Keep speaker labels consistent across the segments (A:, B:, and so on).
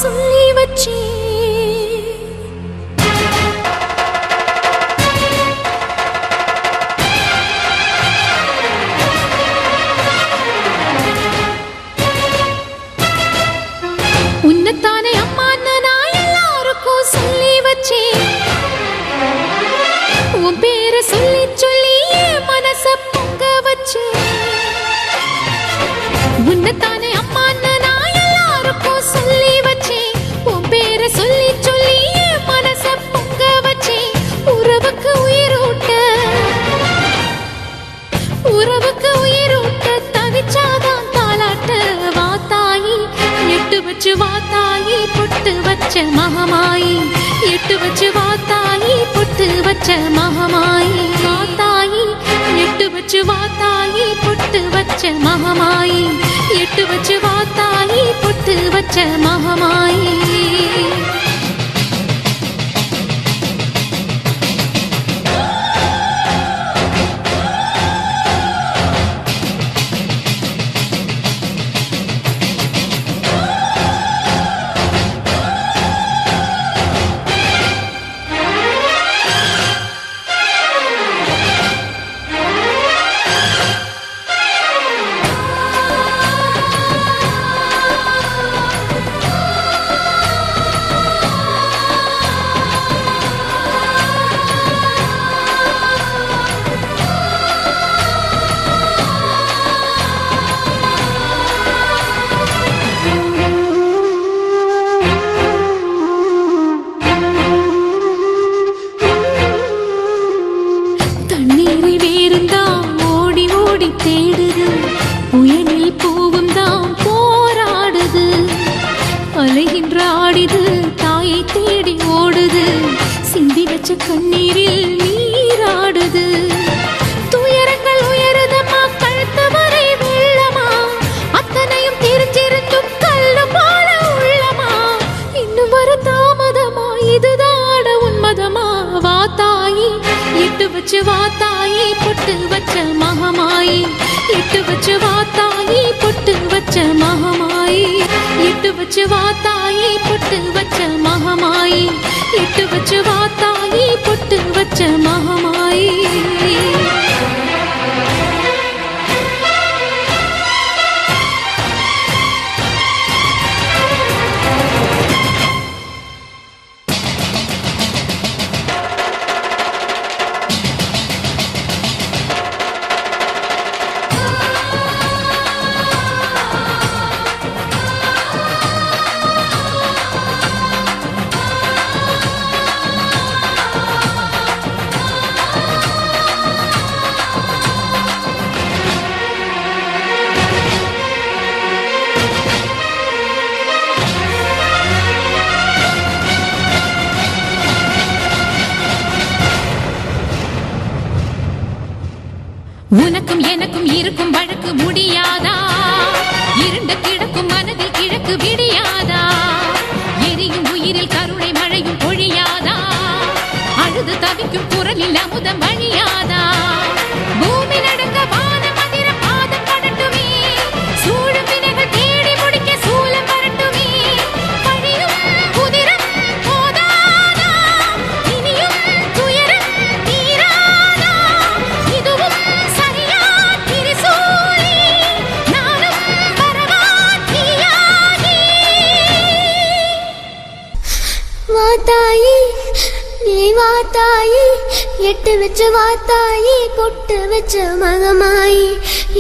A: சொல்லி வச்சே உன்னத்தானே அம்மான்னு நான் எல்லாருக்கும் சொல்லி வச்சே உன் பேரை சொல்லி சொல்லி மனச பொங்க வச்சே உன்னத்தானே அம்மான்னு நான் எல்லாருக்கும் சொல்லி வச்சே உன் பேரை சொல்லி சொல்லி மனச பொங்க வச்சே உறவுக்கு உயிரூட்ட தவிச்சாதான் தாலாட்ட வாத்தாயி எட்டு வச்சு வாத்தாயி பொட்டு வச்ச மகமாயி எட்டு வச்சு வாத்தாயி பொட்டு வச்ச மகமாயி வாத்தாயி எட்டு வச்சு வாத்தாயி பொட்டு வச்ச மகமாயி எட்டு வச்சு வாத்தாயி பொட்டு வச்ச மகமாயி தேடுது புயலில் பூவும் தான் போராடுது அலைகின்ற ஆடிது தாயை தேடி ஓடுது சிந்தி வச்ச கண்ணீரில் நீராடுது துயரங்கள் உயருதமா கழுத்து வரை வெள்ளமா அத்தனையும் தெரிஞ்சிருந்தும் கல்லு போல உள்ளமா இன்னும் வர தாமதமா இதுதான உன்மதமா வாத்தாயி எட்டு வச்சு வாத்தாயி பொட்டு வச்ச மகமாயி எட்டு வச்சு வாத்தாயி பொட்டு வச்ச மகமாயி எட்டு வச்சு வாத்தாயி பொட்டு வச்ச மகமாயி எட்டு வச்சு வாத்தாயி பொட்டு வச்ச மகமாயி உனக்கும் எனக்கும் இருக்கும் வழக்கு முடியாதா இருண்ட கிடக்கும் மனதில் கிழக்கு விடியாதா எரியும் உயிரில் கருணை மழையும் பொழியாதா அழுது தவிக்கும் குரலில் அமுதம் வழியாதா பூமி நடுங்க வான மந்திர பாதம் படட்டுமே சூழும் வினைகள் தேடி முடிக்க சூலம் வரட்டுமே பழியும் குதிரம் போதாதா இனியும் துயரம் தீராதா இதுவும்
B: வாத்தாயி நீ வாத்தாயி எட்டு வச்சு வாத்தாயி பொட்டு வச்ச மகமாயி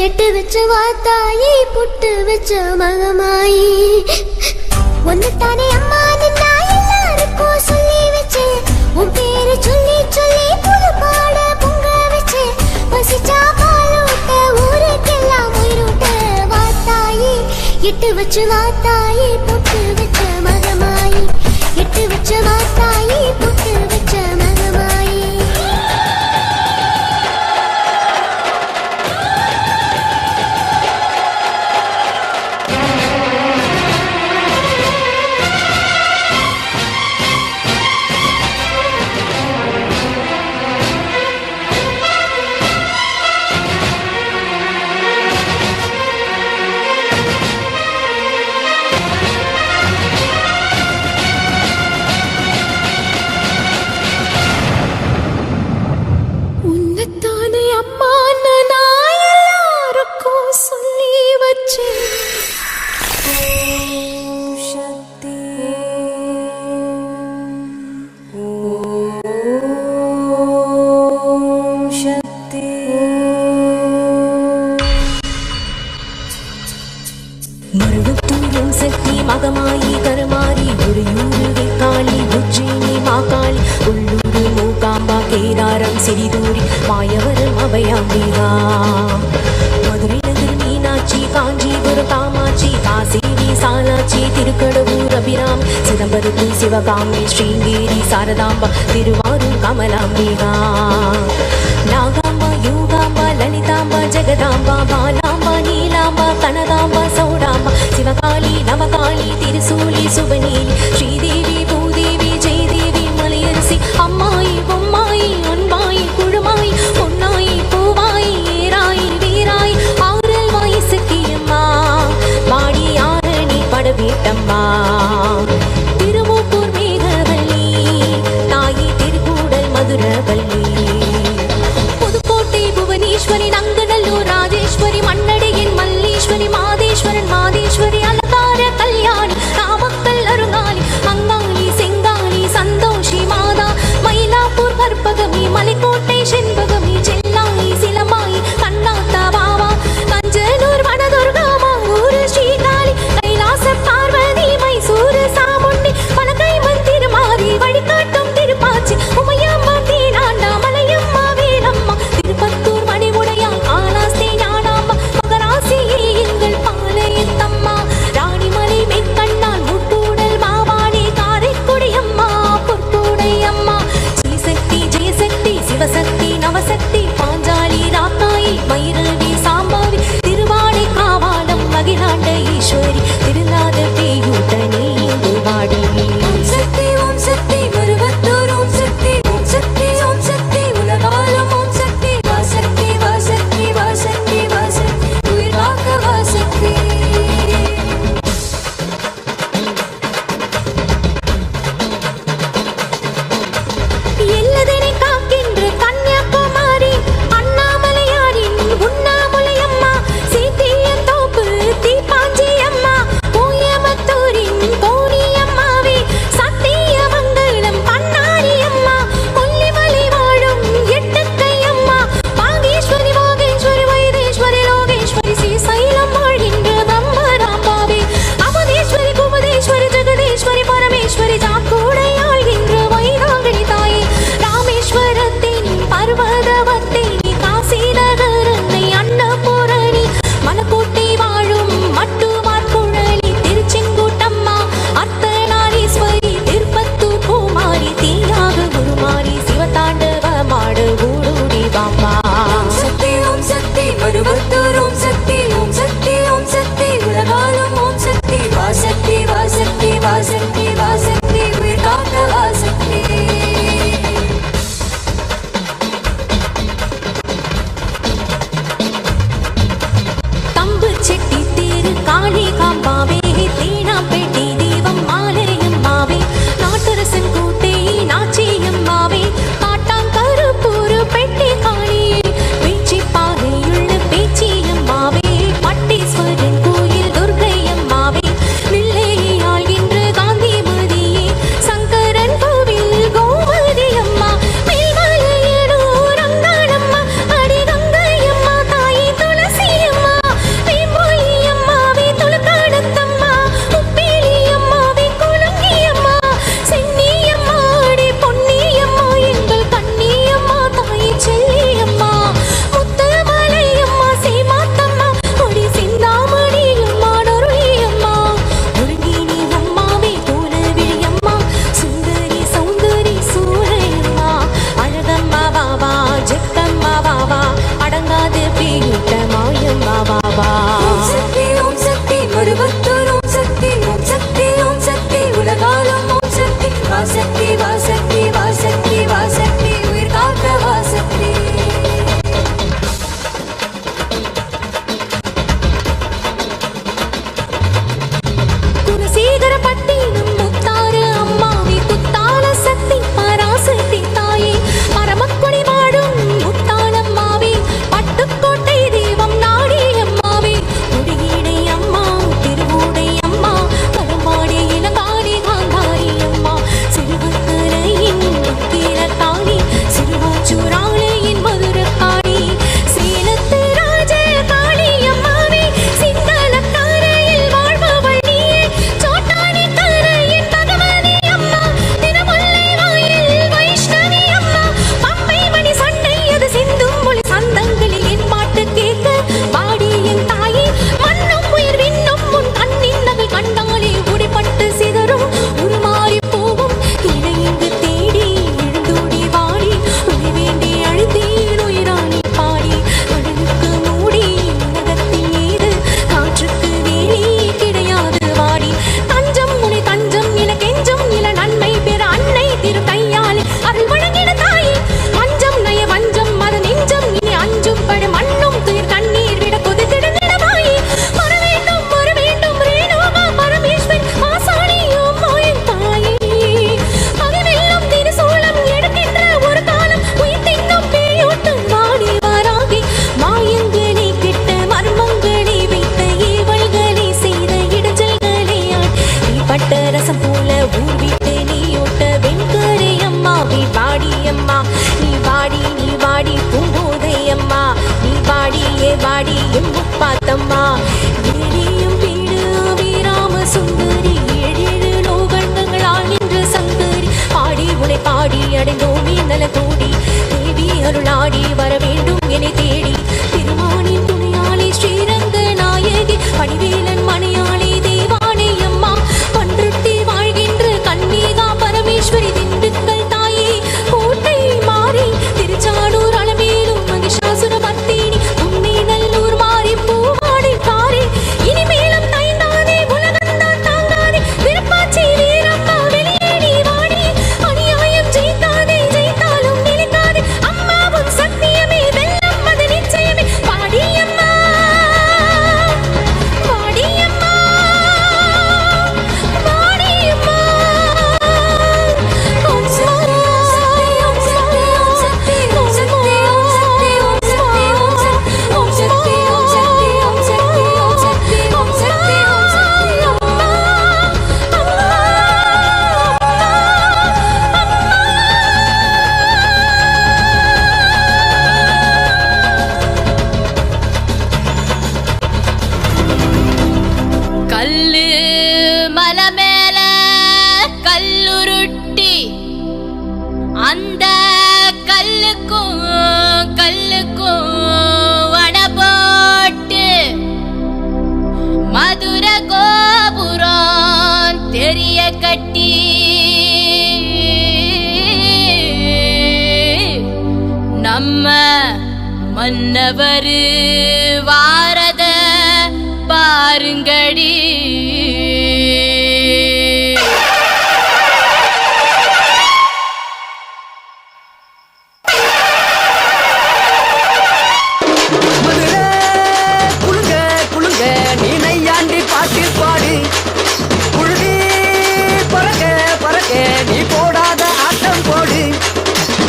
B: எட்டு வச்சு வாத்தாயி பொட்டு வச்ச மகமாயி ஒன்னுத்தானே அம்மா நின்னா எல்லாருக்கும் சொல்லி வச்சேன் உன் பேரு சொல்லி சொல்லி புது பாட பொங்க வச்சேன் பசிச்சா பாலூட்ட ஊருக்கெல்லாம் உயிரூட்ட வாத்தாயி எட்டு வச்சு வாத்தாயி பொட்டு வச்ச மகமாயி எட்டு வச்ச வாத்தாயி பொட்டு வச்ச மகமாயி
C: சிறிதூரி மாயவரும் அபயாம்பிகா மதுரை நகர் மீனாட்சி காஞ்சிபுரம் காமாட்சி காசி விசாலாட்சி திருக்கடவூர் அபிராம் சிதம்பரத்தில் சிவகாமி ஸ்ரீங்கேரி சாரதாம்பா திருவாரூர் கமலாம்பிகா நாகாம்பா யோகாம்பா லலிதாம்பா ஜெகதாம்பா பாலாம்பா நீலாம்பா கனகாம்பா சௌடாம்பா சிவகாளி நவகாளி திருசூலி சுபநீலி ஸ்ரீதேவி பூதேவி ஜெயதேவி மலையரசி அம்மாயி பொம்மாயி அன்பாயி குழுமாயி பொன்னாயி பூவாயி ஏராயி வீராயி ஆரல் வாயி சக்கியம்மா வாடி ஆரணி படவேட்டம்மா திருமூப்பூர் மேகவல்லி தாயி திருக்கூடல் மதுரவல்லி புதுக்கோட்டை புவனேஸ்வரி நங்கநல்லூர் ராஜேஸ்வரி மண்ணடியின் மல்லீஸ்வரி மாதேஸ்வரன் மாதேஸ்வரி அலங்கார கல்யாணி நாமக்கல் அருங்காளி அங்காளி செங்காளி சந்தோஷி மாதா மயிலாப்பூர் கற்பகமி மலைக்கோட்டை செண்பகமி செல்லாயி சிலமாயி கண்ணாத்தா பாவா கஞ்சனூர் வனதுர்காமா ஊரு ஸ்ரீகாளி கைலாச பார்வதி மைசூரு சாமுண்டி பலகை மந்திரமாரி வழிகாட்டும் திருப்பாச்சி உமையம்மா தீனாண்டா மலையம்மா வேலம்மா திருப்பத்தூர் மணிவுடையா ஆலாஸ்தே ஞானாம்மா மகராசியே எங்கள் பாளையத்தம்மா ராணிமலை மெய்கண்ணான் முட்டூடல் மாவாடி காரைக்குடியம்மா பொற்கூடையம்மா ஜெயசக்தி சிவசக்தி நவசக்தி பாஞ்சாலி ராக்காயி மயிரவி சாம்பாவி திருவாடை காவாலம் மகிழாண்ட ஈஸ்வரி திருநாத பேயூட்டனே இங்கு வாடி ஓம் சக்தி மருவத்தூர் ஓம் சக்தி உலகாலம் ஓம் சக்தி வாசக்தி வாசக்தி வாசக்தி வாசக்தி உயிர் காக்க வாசக்தி எல்லதனை காக்கின்ற கன்னியாகுமரி அண்ணாமலையாரின் உண்ணாமுலையம்மா சீத்தியத்தோப்பு தீப்பாஞ்சியம்மா கோயம்புத்தூரின் கோணியம்மாவே சத்தியமங்கலம் பண்ணாரியம்மா கொல்லிமலை வாழும் எட்டுக்கையம்மா பாகேஸ்வரி மோகேஸ்வரி வைத்தேஸ்வரி லோகேஸ்வரி ஸ்ரீசைலம் வாழ்கின்ற தம்மராம்பாவே அமுதேஸ்வரி குமுதேஸ்வரி ஜெகதேஸ்வரி பரமேஸ்வரி ஜாக்கூடை ஆழ்கின்ற வைராங்கனி தாயே ராமேஸ்வரத்தின் பர்வதவத்தேனி காசி நகரன்னை அன்னபூரணி மலக்கோட்டை வாழும் மட்டுமார் குழலி திருச்செங்கோட்டம்மா அர்த்தநாரீஸ்வரி திருப்பத்தூர் பூமாரி தீயாக குருமாரி சிவதாண்டவ மாடு ஊடுடி பாம்பா ஓம் சக்தி மருவத்தூர் ஓம் சக்தி உலகாலம் ஓம் சக்தி வாசக்தி வாசக்தி வாசக்தி வாசக்தி உயிர் காக்க வாசக்தி தம்பு செட்டி தேரு காளி காம்பாவே தேனாம்பேட்டை தெய்வம் மாலையம்மாவே நாட்டரசன் கோட்டை நாச்சியம்மாவே காட்டாங்கருப்பூர் பெட்டி காளியே பேச்சி பாதையுள்ள பேச்சியம்மாவே பட்டீஸ்வரன் கோயில் துர்க்கையம்மாவே நெல்லையை ஆள்கின்ற காந்திமதியே சங்கரன் கோவில் கோமதியம்மா மேல்மலையனூர் அங்காளம்மா அடிகங்கையம்மா தாயி துளசியம்மா வேம்போலியம்மாவே துளுக்காடத்தம்மா உப்பேலியம்மாவே குலுங்கியம்மா சென்னியம்மா அடி பொன்னியம்மா எங்கள் கண்ணியம்மா தாயி செல்லியம்மா முத்தமலையம்மா சீமாத்தம்மா கொடி சிந்தாமணியம்மா நொருளியம்மா ஒருங்கினி அம்மாவே கோலவிழியம்மா சுந்தரி சௌந்தரி சூரையம்மா அழகம்மா பாபா ஜெகம்மா பாபா அடங்காத பேயிட்ட மாயம்மா பாபா ஓம் சக்தி மருவத்தூர் ஓம் சக்தி உலகாலம் ஓம் சக்தி வாசக்தி வாசக்தி வாசக்தி வாசக்தி உயிர் காக்க வாசக்தி குலசேகரப்பட்டினம் முத்தாறு அம்மாவே குத்தால சக்தி பராசக்தி தாயே பரமக்குடி வாழும் முத்தாளம்மாவே பட்டுக்கோட்டை தெய்வம் நாடியம்மாவே பாடி அடைந்தோம் நல கோடி. தேவி அருளாடி வர வேண்டும் என்னை தேடி. திருமாலின் துணையாளி ஸ்ரீரங்க நாயகி பணிவேலன் மனையாளி தேவானை அம்மா. பன்ருட்டி வாழ்கின்ற கன்னிகா பரமேஸ்வரி திண்டுக்கல் தாயே கோட்டை மாறி. திருச்சானூர் அளமேலும் மகிஷாசுர மர்த்தினி உன்னை நல்லூர் மாறி பூவாடி காரி. இனிமேலும் தைந்தானே உலகந்தான் தாங்காதே விருப்பாச்சி வீரம்மா வெளியேடி வாடி. அநியாயம் ஜெயிக்காதே ஜெயித்தாலும் நிலைக்காதே அம்மாவும் சத்தியமே வெல்லம் அது நிச்சயமே. வாடியம்மா வாடியம்மா வாடியம்மா. ஓம் சக்தி ஓம் சக்தி ஓம் சக்தி ஓம் சக்தி ஓம் சக்தி ஓம் சக்தி ஓம் சக்தி ஓம் சக்தி ஓம் சக்தி ஓம் சக்தி ஓம் சக்தி ஓம் சக்தி ஓம் சக்தி ஓம் சக்தி அம்மா
A: கல்லு மலை மேல கல்லுருட்டி அந்த கல்லுக்கும் கல்லுக்கும் வட போட்டு மதுர கோபுரம் தெரிய கட்டி நம்ம மன்னவரு வாரத பாருங்கடி.
D: மதுரை குலுங்க குலுங்க நீ நையாண்டி பாட்டு பாடு. புழுதி பறக்க பறக்க நீ போடாத ஆட்டம் போடு.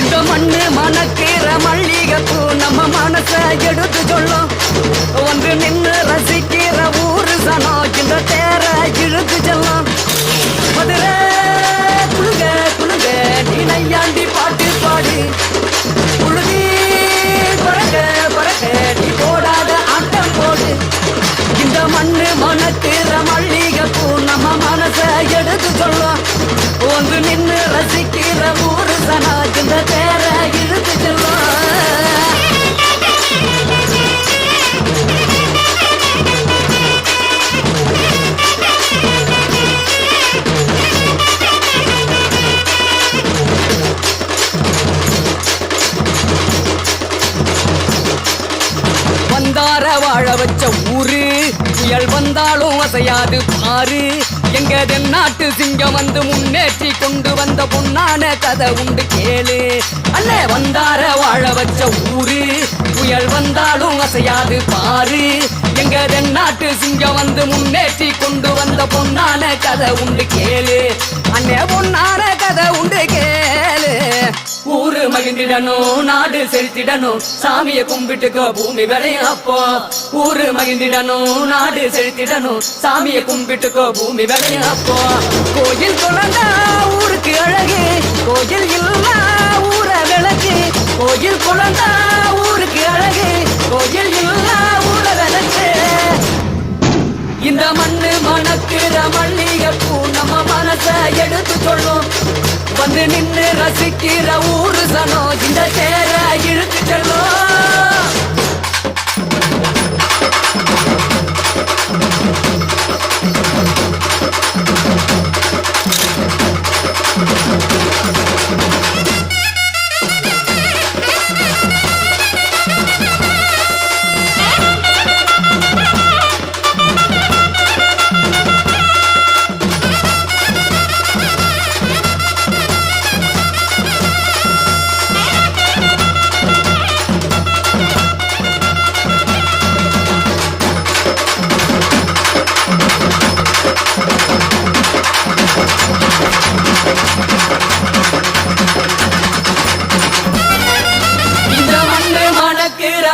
D: இந்த மண்ணு மணக்கிற மல்லிகைப்பூ நம்ம மனச எடுத்து சொல்லும். வந்து நின்று ரசிக்கிற ஊரு சனம் இந்த தேர இழுத்து செல்லும். மதுரை குலுங்க குலுங்க நீ நையாண்டி பாட்டு பாடு. புழுதி பறக்க பறக்க நீ போடாத ஆட்டம் போடு. இந்த மண்ணு மணக்கிற மல்லிகைப்பூ நம்ம மனச எடுத்து சொல்லும். வந்து நின்று ரசிக்கிற ஊரு சனா இந்த தேர இழுத்து செல்லும். வந்தார வாழ வச்ச ஊரு புயல் வந்தாலும் அசையாது பாரு. எங்க தென்னாட்டு சிங்கம் வந்து முன்னேற்றி கொண்டு வந்த பொன்னான கதை உண்டு கேளு. அல்ல வந்தார வாழ வச்ச ஊரு புயல் வந்தாலும் அசையாது பாரு. எங்க தென்னாட்டு சிங்கம் வந்து முன்னேற்றி கொண்டு வந்த பொன்னான கதை உண்டு கேளு. அண்ணே பொன்னான கதை உண்டு கேளு. ஊரு மகிழ்ந்திடணும் நாடு செலுத்திடணும் சாமியை கும்பிட்டுக்கோ பூமி விளையும் அப்போ. ஊரு மகிழ்ந்திடணும் நாடு செலுத்திடணும் சாமியை கும்பிட்டுக்கோ பூமி விளையும் அப்போ. கோயில் குழந்தா ஊருக்கு அழகு கோயில் இல்லா ஊர விளக்கு. கோயில் குழந்தா ஊருக்கு அழகு கோயில் இல்லா ஊர விளக்கு. இந்த மண்ணு மணக்கிற மல்லிகைப்பூ நம்ம மனச எடுத்து சொல்லும். வந்து நின்று ரசிக்கிற ஊரு சனம் இந்த தேர இழுத்து செல்லும்.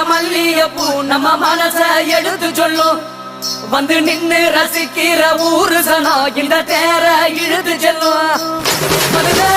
D: மல்லிகைப்பூ நம்ம மனச எடுத்து சொல்லும். வந்து நின்னு ரசிக்கிற ஊரு சனம் இந்த தேர இழுத்து செல்லும். மதுரை